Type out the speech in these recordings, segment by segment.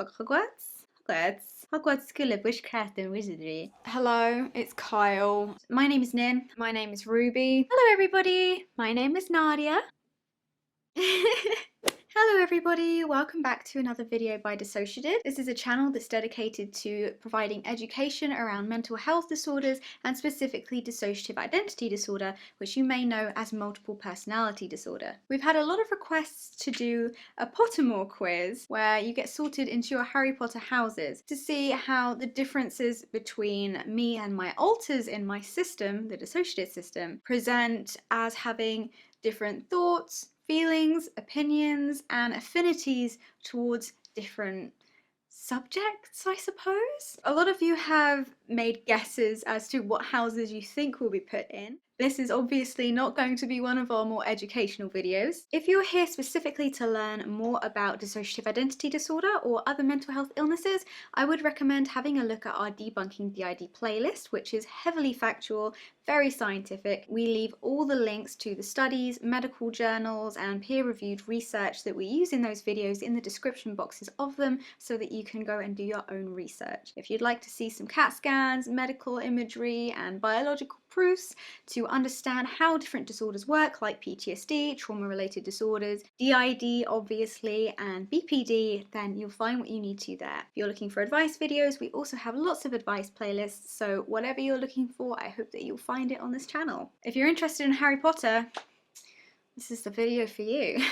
Hogwarts School of Witchcraft and Wizardry. Hello, it's Kyle. My name is Nin. My name is Ruby. Hello everybody, my name is Nadia. Hello everybody, welcome back to another video by dissociaDID. This is a channel that's dedicated to providing education around mental health disorders and specifically dissociative identity disorder, which you may know as multiple personality disorder. We've had a lot of requests to do a Pottermore quiz where you get sorted into your Harry Potter houses to see how the differences between me and my alters in my system, the dissociative system, present as having different thoughts, feelings, opinions, and affinities towards different subjects, I suppose. A lot of you have made guesses as to what houses you think will be put in. This is obviously not going to be one of our more educational videos. If you're here specifically to learn more about dissociative identity disorder or other mental health illnesses, I would recommend having a look at our Debunking DID playlist, which is heavily factual, very scientific. We leave all the links to the studies, medical journals, and peer-reviewed research that we use in those videos in the description boxes of them so that you can go and do your own research. If you'd like to see some CAT scans, medical imagery, and biological proofs to understand how different disorders work, like PTSD, trauma-related disorders, DID obviously, and BPD, then you'll find what you need to there. If you're looking for advice videos, we also have lots of advice playlists, so whatever you're looking for, I hope that you'll find it on this channel. If you're interested in Harry Potter, this is the video for you.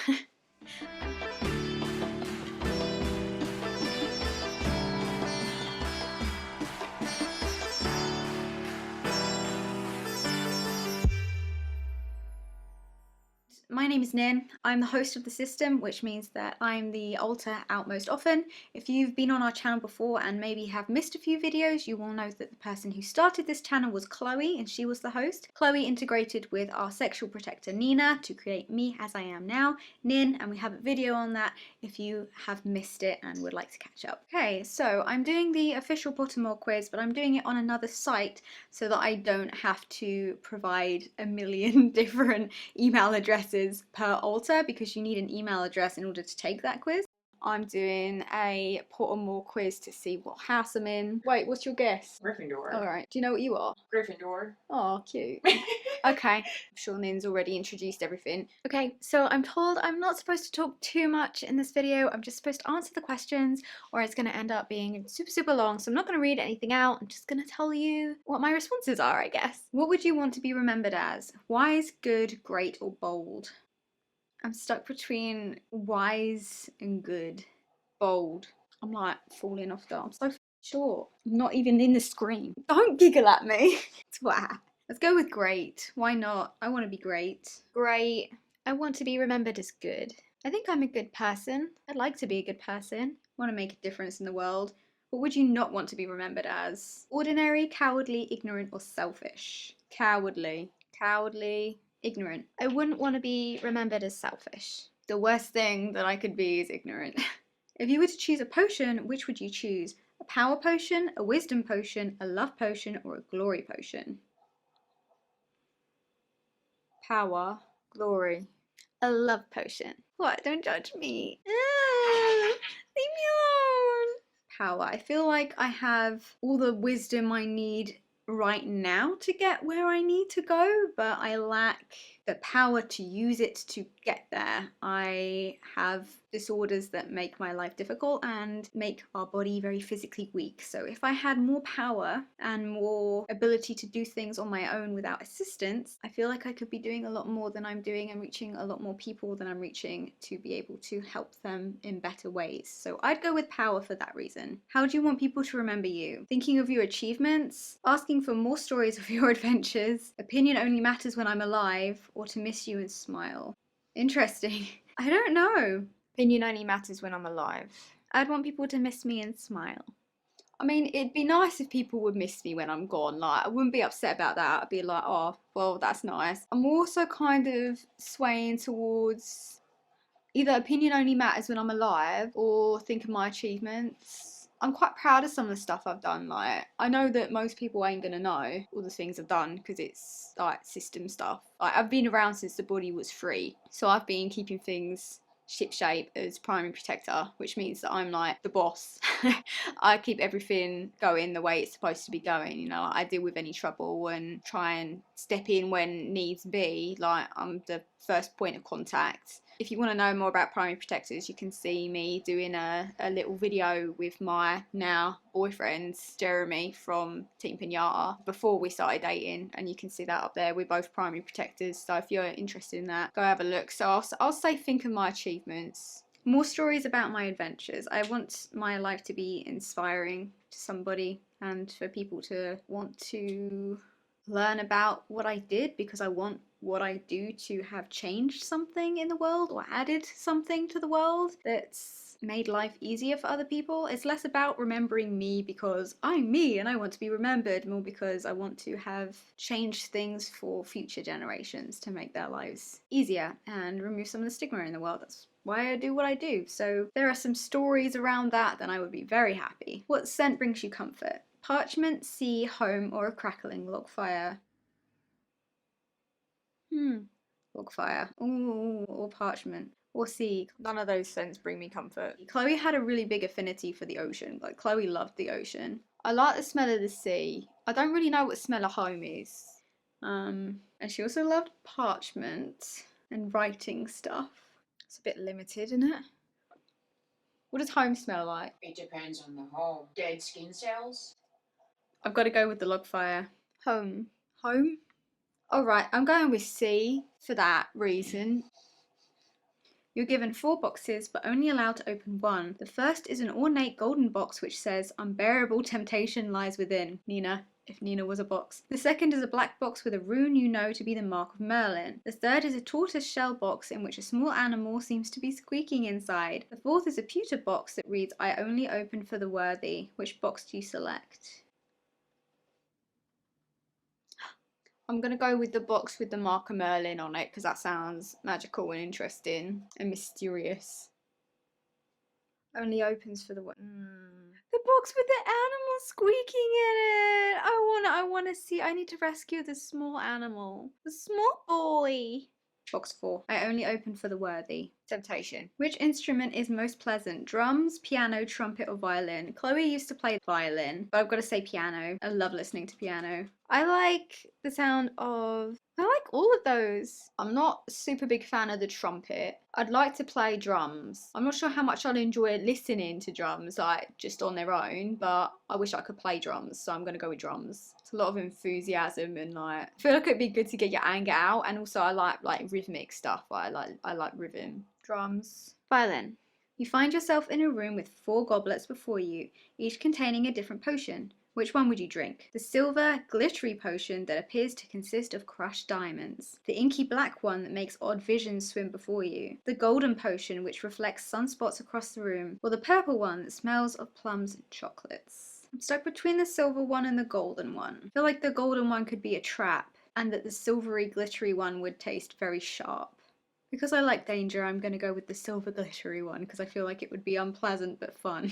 My name is Nin. I'm the host of the system, which means that I'm the alter out most often. If you've been on our channel before and maybe have missed a few videos, you will know that the person who started this channel was Chloe, and she was the host. Chloe integrated with our sexual protector Nina to create me as I am now, Nin, and we have a video on that if you have missed it and would like to catch up. Okay, so I'm doing the official Pottermore quiz, but I'm doing it on another site so that I don't have to provide a million different email addresses per alter, because you need an email address in order to take that quiz. I'm doing a Pottermore quiz to see what house I'm in. Wait, what's your guess? Gryffindor. Alright, do you know what you are? Gryffindor. Oh, cute. Okay, I'm sure Nin's already introduced everything. Okay, so I'm told I'm not supposed to talk too much in this video. I'm just supposed to answer the questions, or it's going to end up being super long, so I'm not going to read anything out. I'm just going to tell you what my responses are, I guess. What would you want to be remembered as? Wise, good, great, or bold? I'm stuck between wise and good. Bold. I'm like falling off there. I'm so short. I'm not even in the screen. Don't giggle at me. Twat. Let's go with great. Why not? I want to be great. Great. I want to be remembered as good. I think I'm a good person. I'd like to be a good person. I want to make a difference in the world. What would you not want to be remembered as? Ordinary, cowardly, ignorant, or selfish? Cowardly. Cowardly. Ignorant. I wouldn't want to be remembered as selfish. The worst thing that I could be is ignorant. If you were to choose a potion, which would you choose? A power potion, a wisdom potion, a love potion, or a glory potion? Power, glory, a love potion. What? Don't judge me. Leave me alone. Power. I feel like I have all the wisdom I need right now to get where I need to go, but I lack the power to use it to get there. I have disorders that make my life difficult and make our body very physically weak. So if I had more power and more ability to do things on my own without assistance, I feel like I could be doing a lot more than I'm doing and reaching a lot more people than I'm reaching to be able to help them in better ways. So I'd go with power for that reason. How do you want people to remember you? Thinking of your achievements, asking for more stories of your adventures, opinion only matters when I'm alive, or to miss you and smile? Interesting. I don't know. Opinion only matters when I'm alive. I'd want people to miss me and smile. I mean, it'd be nice if people would miss me when I'm gone. Like, I wouldn't be upset about that. I'd be like, oh, well, that's nice. I'm also kind of swaying towards either opinion only matters when I'm alive or think of my achievements. I'm quite proud of some of the stuff I've done. Like, I know that most people ain't gonna know all the things I've done because it's like system stuff. Like, I've been around since the body was free, so I've been keeping things ship shape as primary protector, which means that I'm like the boss. I keep everything going the way it's supposed to be going, you know, I deal with any trouble and try and step in when needs be, like I'm the first point of contact. If you want to know more about primary protectors, you can see me doing a little video with my now boyfriend, Jeremy, from Team Pinata, before we started dating, and you can see that up there. We're both primary protectors, so if you're interested in that, go have a look. So I'll say think of my achievements. More stories about my adventures. I want my life to be inspiring to somebody and for people to want to learn about what I did, because I want what I do to have changed something in the world or added something to the world that's made life easier for other people. It's less about remembering me because I'm me and I want to be remembered, more because I want to have changed things for future generations to make their lives easier and remove some of the stigma in the world. That's why I do what I do. So if there are some stories around that, then I would be very happy. What scent brings you comfort? Parchment, sea, home, or a crackling log fire? Log fire. Ooh, or parchment. Or sea. None of those scents bring me comfort. Chloe had a really big affinity for the ocean. Like, Chloe loved the ocean. I like the smell of the sea. I don't really know what the smell of home is. And she also loved parchment and writing stuff. It's a bit limited, isn't it? What does home smell like? It depends on the home. Dead skin cells. I've got to go with the log fire. Home. Home? Alright, I'm going with C for that reason. You're given 4 boxes, but only allowed to open one. The first is an ornate golden box which says, "Unbearable temptation lies within." Nina, if Nina was a box. The second is a black box with a rune you know to be the mark of Merlin. The third is a tortoise shell box in which a small animal seems to be squeaking inside. The fourth is a pewter box that reads, "I only open for the worthy." Which box do you select? I'm going to go with the box with the mark of Merlin on it because that sounds magical and interesting and mysterious. Only opens for the The box with the animal squeaking in it. I want to see. I need to rescue the small animal. The small boy. Box 4. I only open for the worthy. Temptation. Which instrument is most pleasant? Drums, piano, trumpet, or violin? Chloe used to play violin, but I've got to say piano. I love listening to piano. I like the sound of... I like all of those. I'm not a super big fan of the trumpet. I'd like to play drums. I'm not sure how much I'd enjoy listening to drums, like just on their own, but I wish I could play drums, so I'm gonna go with drums. It's a lot of enthusiasm and like, I feel like it'd be good to get your anger out, and also I like rhythmic stuff. I like rhythm. Drums. Violin. You find yourself in a room with 4 goblets before you, each containing a different potion. Which one would you drink? The silver, glittery potion that appears to consist of crushed diamonds. The inky black one that makes odd visions swim before you. The golden potion which reflects sunspots across the room. Or the purple one that smells of plums and chocolates. I'm stuck between the silver one and the golden one. I feel like the golden one could be a trap, and that the silvery, glittery one would taste very sharp. Because I like danger, I'm going to go with the silver, glittery one because I feel like it would be unpleasant but fun.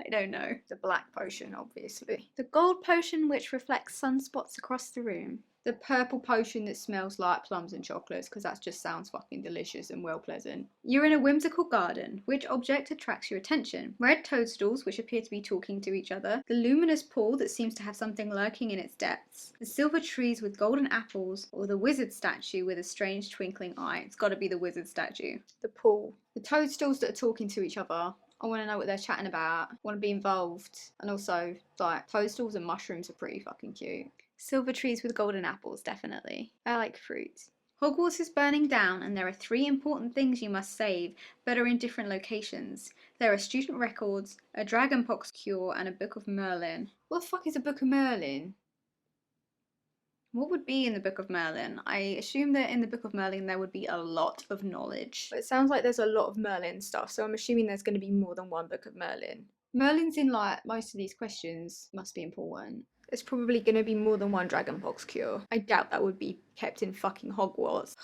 I don't know. The black potion, obviously. The gold potion which reflects sunspots across the room. The purple potion that smells like plums and chocolates, because that just sounds fucking delicious and well pleasant. You're in a whimsical garden. Which object attracts your attention? Red toadstools which appear to be talking to each other. The luminous pool that seems to have something lurking in its depths. The silver trees with golden apples. Or the wizard statue with a strange twinkling eye. It's got to be the wizard statue. The pool. The toadstools that are talking to each other. I want to know what they're chatting about. I want to be involved. And also, like, toadstools and mushrooms are pretty fucking cute. Silver trees with golden apples, definitely. I like fruit. Hogwarts is burning down and there are 3 important things you must save, but are in different locations. There are student records, a dragonpox cure, and a book of Merlin. What the fuck is a book of Merlin? What would be in the Book of Merlin? I assume that in the Book of Merlin there would be a lot of knowledge. But it sounds like there's a lot of Merlin stuff, so I'm assuming there's going to be more than one Book of Merlin. Merlin's in like most of these questions, must be important. There's probably going to be more than one dragonpox cure. I doubt that would be kept in fucking Hogwarts.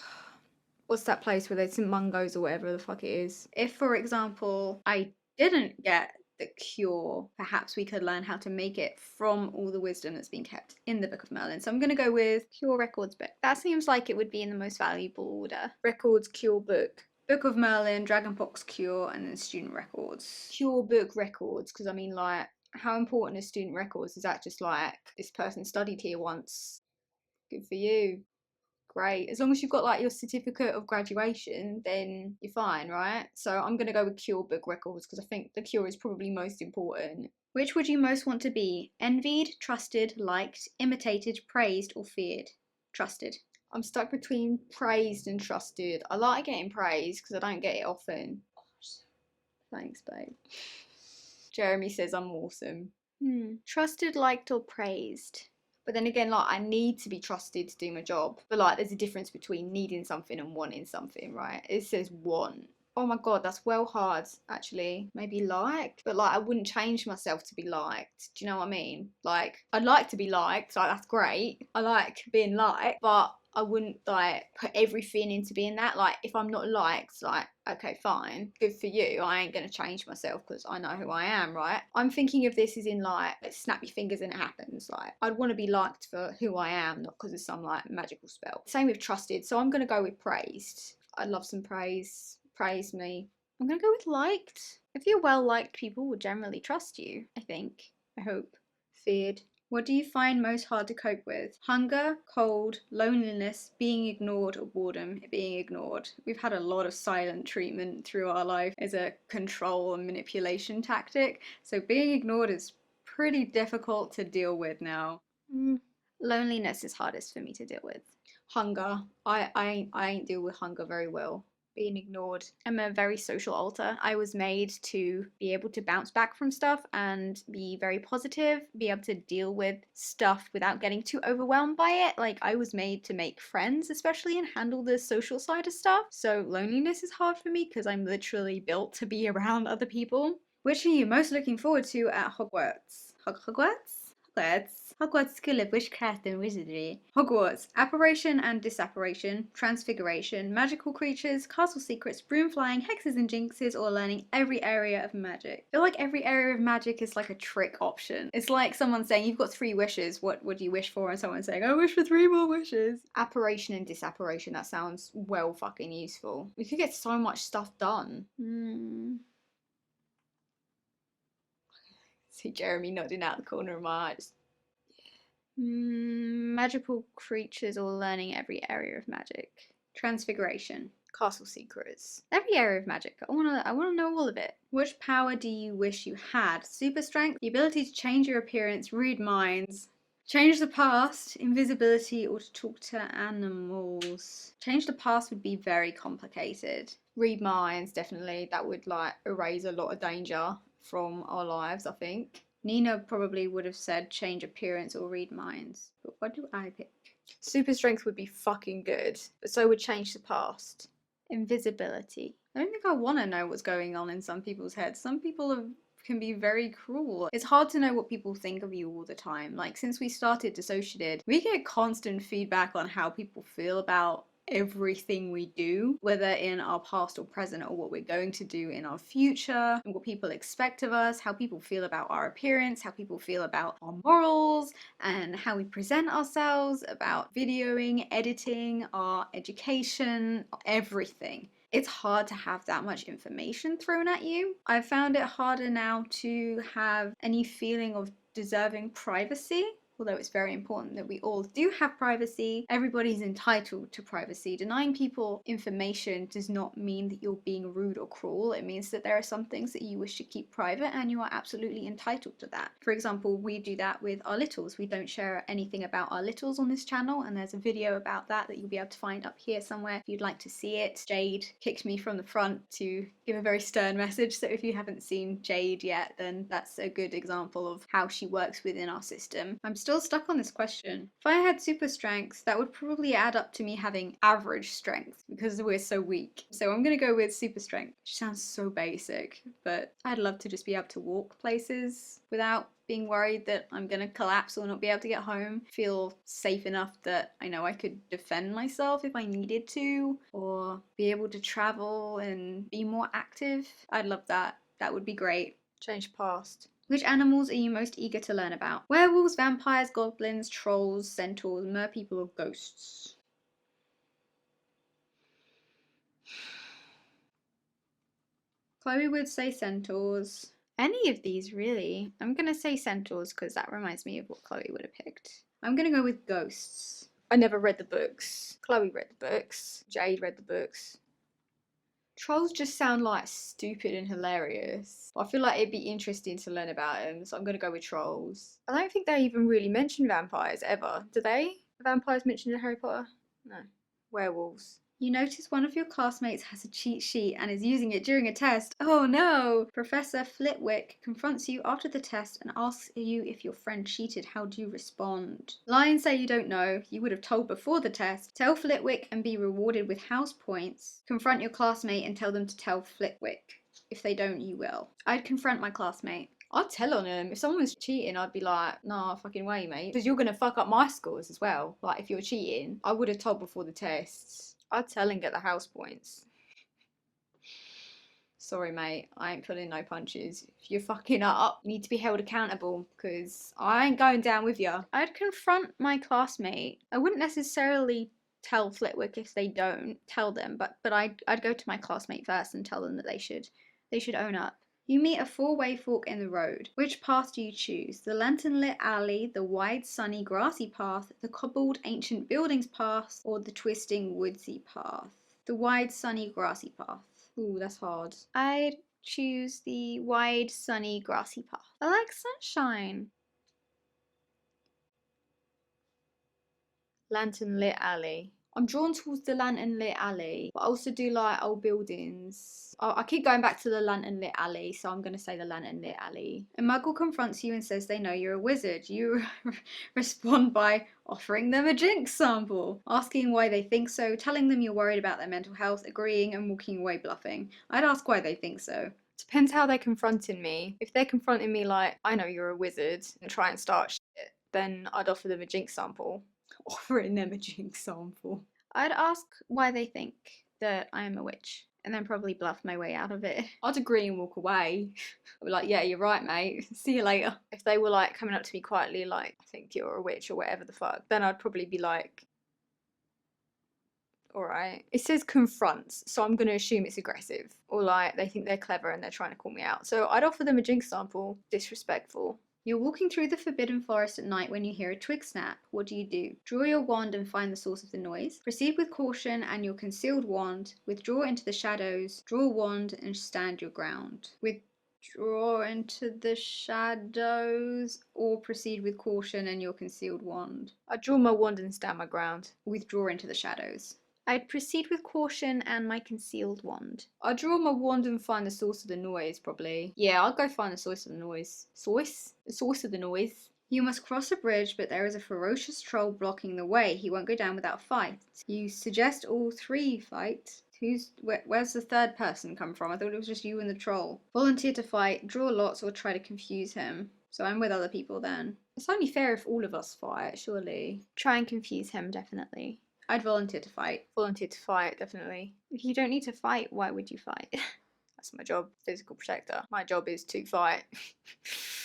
What's that place where there's some mungos or whatever the fuck it is? If, for example, I didn't get the cure, perhaps we could learn how to make it from all the wisdom that's been kept in the Book of Merlin. So I'm going to go with Cure Records book. That seems like it would be in the most valuable order. Records, Cure book. Book of Merlin, Dragonpox Cure, and then student records. Pure book records, because I mean, like, how important is student records? Is that just like this person studied here once? Good for you. Great. As long as you've got like your certificate of graduation, then you're fine, right? So I'm gonna go with Cure book records because I think the Cure is probably most important. Which would you most want to be? Envied, trusted, liked, imitated, praised, or feared? Trusted. I'm stuck between praised and trusted. I like getting praised because I don't get it often. Thanks, babe. Jeremy says I'm awesome. Trusted, liked, or praised? But then again, like, I need to be trusted to do my job. But like, there's a difference between needing something and wanting something, right? It says want. Oh my god, that's well hard, actually. Maybe liked, but like, I wouldn't change myself to be liked. Do you know what I mean? Like, I'd like to be liked, like, that's great. I like being liked, but I wouldn't like put everything into being that. Like, if I'm not liked, like, okay, fine, good for you. I ain't gonna change myself because I know who I am, right? I'm thinking of this as in like, snap your fingers and it happens. Like, I'd want to be liked for who I am, not because of some like magical spell. Same with trusted, so I'm gonna go with praised. I'd love some praise. Praise me. I'm gonna go with liked. If you're well liked, people will generally trust you, I think. I hope. Feared. What do you find most hard to cope with? Hunger, cold, loneliness, being ignored, or boredom? Being ignored. We've had a lot of silent treatment through our life as a control and manipulation tactic, so being ignored is pretty difficult to deal with now. Loneliness is hardest for me to deal with. Hunger. I ain't deal with hunger very well. Being ignored. I'm a very social alter. I was made to be able to bounce back from stuff and be very positive, be able to deal with stuff without getting too overwhelmed by it. Like, I was made to make friends, especially, and handle the social side of stuff. So loneliness is hard for me because I'm literally built to be around other people. Which are you most looking forward to at Hogwarts? Hogwarts? Hogwarts School of Witchcraft and Wizardry. Hogwarts. Apparition and disapparition, transfiguration, magical creatures, castle secrets, broom flying, hexes and jinxes, or learning every area of magic. I feel like every area of magic is like a trick option. It's like someone saying, you've got 3 wishes, what do you wish for? And someone saying, I wish for 3 more wishes. Apparition and disapparition, that sounds well fucking useful. We could get so much stuff done. See Jeremy nodding out the corner of my eyes. Magical creatures or learning every area of magic. Transfiguration. Castle secrets. Every area of magic. I wanna know all of it. Which power do you wish you had? Super strength, the ability to change your appearance, read minds, change the past, invisibility, or to talk to animals. Change the past would be very complicated. Read minds, definitely. That would like erase a lot of danger from our lives, I think. Nina probably would have said change appearance or read minds. But what do I pick? Super strength would be fucking good, but so would change the past. Invisibility. I don't think I want to know what's going on in some people's heads. Some people can be very cruel. It's hard to know what people think of you all the time. Like, since we started dissociaDID, we get constant feedback on how people feel about everything we do, whether in our past or present, or what we're going to do in our future, and what people expect of us, how people feel about our appearance, how people feel about our morals, and how we present ourselves, about videoing, editing, our education, everything. It's hard to have that much information thrown at you. I've found it harder now to have any feeling of deserving privacy. Although it's very important that we all do have privacy, everybody's entitled to privacy. Denying people information does not mean that you're being rude or cruel. It means that there are some things that you wish to keep private and you are absolutely entitled to that. For example, we do that with our littles. We don't share anything about our littles on this channel, and there's a video about that you'll be able to find up here somewhere if you'd like to see it. Jade kicked me from the front to give a very stern message, so if you haven't seen Jade yet, then that's a good example of how she works within our system. I'm still stuck on this question. If I had super strength, that would probably add up to me having average strength because we're so weak. So I'm gonna go with super strength, which sounds so basic, but I'd love to just be able to walk places without being worried that I'm gonna collapse or not be able to get home. Feel safe enough that I know I could defend myself if I needed to, or be able to travel and be more active. I'd love that. That would be great. Change past. Which animals are you most eager to learn about? Werewolves, vampires, goblins, trolls, centaurs, merpeople, or ghosts? Chloe would say centaurs. Any of these, really. I'm going to say centaurs because that reminds me of what Chloe would have picked. I'm going to go with ghosts. I never read the books. Chloe read the books. Jade read the books. Trolls just sound like stupid and hilarious. I feel like it'd be interesting to learn about them, so I'm going to go with trolls. I don't think they even really mention vampires ever, do they? Are vampires mentioned in Harry Potter? No. Werewolves. You notice one of your classmates has a cheat sheet and is using it during a test. Oh no! Professor Flitwick confronts you after the test and asks you if your friend cheated. How do you respond? Lie and say you don't know. You would have told before the test. Tell Flitwick and be rewarded with house points. Confront your classmate and tell them to tell Flitwick. If they don't, you will. I'd confront my classmate. I'd tell on him. If someone was cheating, I'd be like, nah, fucking way, mate. Because you're going to fuck up my scores as well. Like, if you're cheating, I would have told before the tests. I'd tell and get the house points. Sorry, mate. I ain't pulling no punches. If you're fucking up, you need to be held accountable because I ain't going down with you. I'd confront my classmate. I wouldn't necessarily tell Flitwick if they don't tell them, but I'd go to my classmate first and tell them that they should own up. You meet a four-way fork in the road. Which path do you choose? The lantern-lit alley, the wide, sunny, grassy path, the cobbled, ancient buildings path, or the twisting, woodsy path? The wide, sunny, grassy path. Ooh, that's hard. I'd choose the wide, sunny, grassy path. I like sunshine. Lantern-lit alley. I'm drawn towards the lantern-lit alley, but I also do like old buildings. I keep going back to the lantern-lit alley, so I'm going to say the lantern-lit alley. A muggle confronts you and says they know you're a wizard. You respond by offering them a jinx sample, asking why they think so, telling them you're worried about their mental health, agreeing and walking away bluffing. I'd ask why they think so. Depends how they're confronting me. If they're confronting me like, I know you're a wizard, and try and start shit, then I'd offer them a jinx sample. Offering them a jinx sample. I'd ask why they think that I am a witch, and then probably bluff my way out of it. I'd agree and walk away. I'd be like, yeah, you're right, mate. See you later. If they were like coming up to me quietly, like, I think you're a witch or whatever the fuck, then I'd probably be like, alright. It says confronts, so I'm going to assume it's aggressive. Or like, they think they're clever and they're trying to call me out. So I'd offer them a jinx sample. Disrespectful. You're walking through the forbidden forest at night when you hear a twig snap. What do? Draw your wand and find the source of the noise. Proceed with caution and your concealed wand. Withdraw into the shadows. Draw wand and stand your ground. Withdraw into the shadows or proceed with caution and your concealed wand. I'd draw my wand and stand my ground. Withdraw into the shadows. I'd proceed with caution and my concealed wand. I'd draw my wand and find the source of the noise, probably. Yeah, I'll go find the source of the noise. Source? The source of the noise. You must cross a bridge, but there is a ferocious troll blocking the way. He won't go down without a fight. You suggest all three fight. Where's the third person come from? I thought it was just you and the troll. Volunteer to fight, draw lots, or try to confuse him. So I'm with other people then. It's only fair if all of us fight, surely. Try and confuse him, definitely. I'd volunteer to fight. Volunteer to fight, definitely. If you don't need to fight, why would you fight? That's my job, physical protector. My job is to fight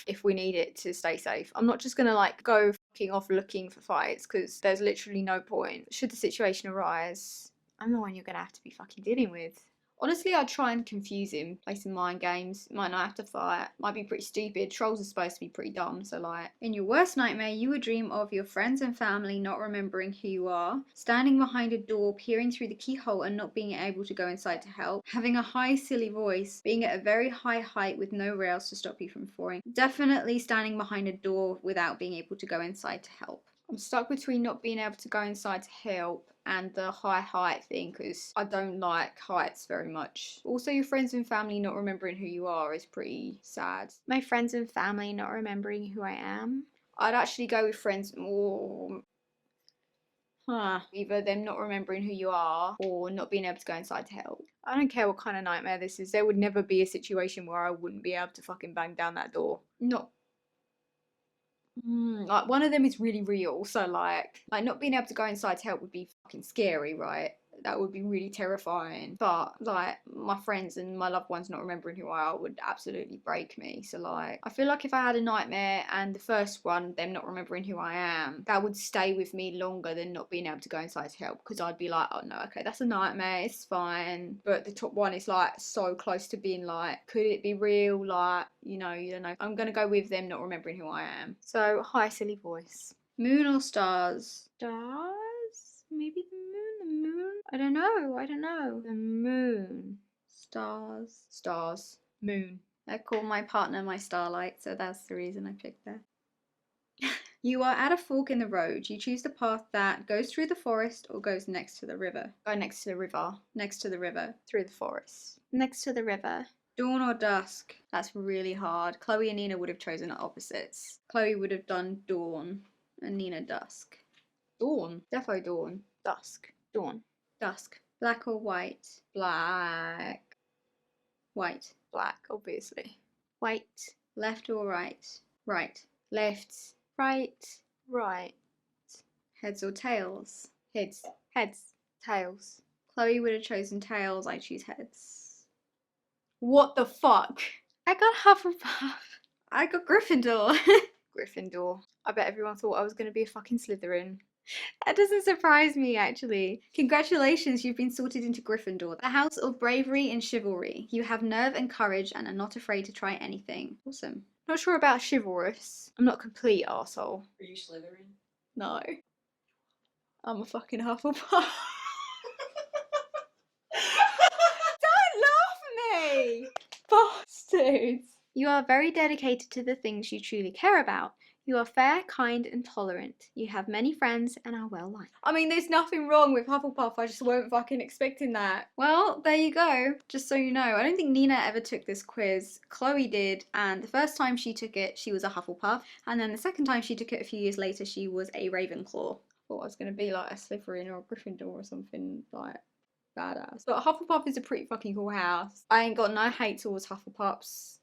if we need it to stay safe. I'm not just gonna like go fucking off looking for fights because there's literally no point. Should the situation arise, I'm the one you're gonna have to be fucking dealing with. Honestly, I'd try and confuse him, play some mind games. Might not have to fight. Might be pretty stupid. Trolls are supposed to be pretty dumb, so like... In your worst nightmare, you would dream of your friends and family not remembering who you are, standing behind a door, peering through the keyhole and not being able to go inside to help, having a high, silly voice, being at a very high height with no rails to stop you from falling. Definitely standing behind a door without being able to go inside to help. I'm stuck between not being able to go inside to help and the high height thing because I don't like heights very much. Also, your friends and family not remembering who you are is pretty sad. My friends and family not remembering who I am? I'd actually go with friends more. Either them not remembering who you are or not being able to go inside to help. I don't care what kind of nightmare this is. There would never be a situation where I wouldn't be able to fucking bang down that door. Like one of them is really real, so like not being able to go inside to help would be fucking scary, right? that would be really terrifying. But like my friends and my loved ones not remembering who I are would absolutely break me. So like I feel like if I had a nightmare and the first one, them not remembering who I am, that would stay with me longer than not being able to go inside to help, because I'd be like, oh no, okay, that's a nightmare, it's fine. But the top one is like so close to being like, could it be real? Like, you don't know. I'm gonna go with them not remembering who I am. So hi, silly voice. Moon or stars? Stars? Maybe the moon? The moon? I don't know. The moon. Stars. Stars. Moon. I call my partner my starlight, so that's the reason I picked that. You are at a fork in the road. You choose the path that goes through the forest or goes next to the river. Go next to the river. Next to the river. Through the forest. Next to the river. Dawn or dusk? That's really hard. Chloe and Nina would have chosen opposites. Chloe would have done dawn and Nina dusk. Dawn. Defo dawn. Dusk. Dawn. Dusk. Black or white? Black. White. Black, obviously. White. Left or right? Right. Left. Right. Right. Heads or tails? Heads. Heads. Tails. Chloe would have chosen tails. I choose heads. What the fuck? I got Hufflepuff. I got Gryffindor. Gryffindor. I bet everyone thought I was going to be a fucking Slytherin. That doesn't surprise me, actually. Congratulations, you've been sorted into Gryffindor, the house of bravery and chivalry. You have nerve and courage and are not afraid to try anything. Awesome. Not sure about chivalrous. I'm not a complete arsehole. Are you Slytherin? No. I'm a fucking Hufflepuff. Don't laugh at me! Bastards! You are very dedicated to the things you truly care about. You are fair, kind, and tolerant. You have many friends and are well liked. I mean, there's nothing wrong with Hufflepuff, I just weren't fucking expecting that. Well, there you go. Just so you know, I don't think Nina ever took this quiz. Chloe did, and the first time she took it, she was a Hufflepuff, and then the second time she took it a few years later, she was a Ravenclaw. Thought I was going to be like a Slytherin or a Gryffindor or something like badass. But Hufflepuff is a pretty fucking cool house. I ain't got no hate towards Hufflepuffs.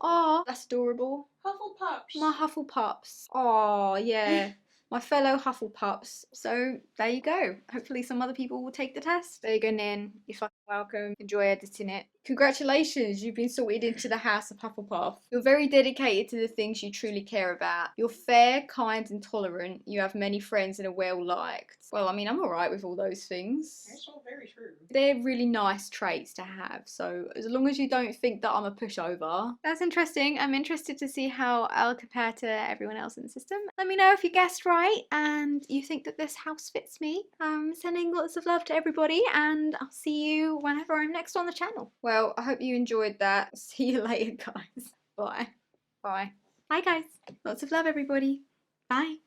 Oh, that's adorable. Hufflepuffs. My Hufflepuffs. Oh, yeah. My fellow Hufflepuffs. So there you go. Hopefully some other people will take the test. There you go, Nin. You're fucking welcome. Enjoy editing it. Congratulations, you've been sorted into the House of Hufflepuff. You're very dedicated to the things you truly care about. You're fair, kind, and tolerant. You have many friends and are well liked. Well, I mean, I'm alright with all those things. That's all very true. They're really nice traits to have, so as long as you don't think that I'm a pushover. That's interesting. I'm interested to see how I'll compare to everyone else in the system. Let me know if you guessed right and you think that this house fits me. I'm sending lots of love to everybody and I'll see you whenever I'm next on the channel. Well, I hope you enjoyed that. See you later, guys. Bye. Bye. Bye guys. Lots of love everybody. Bye.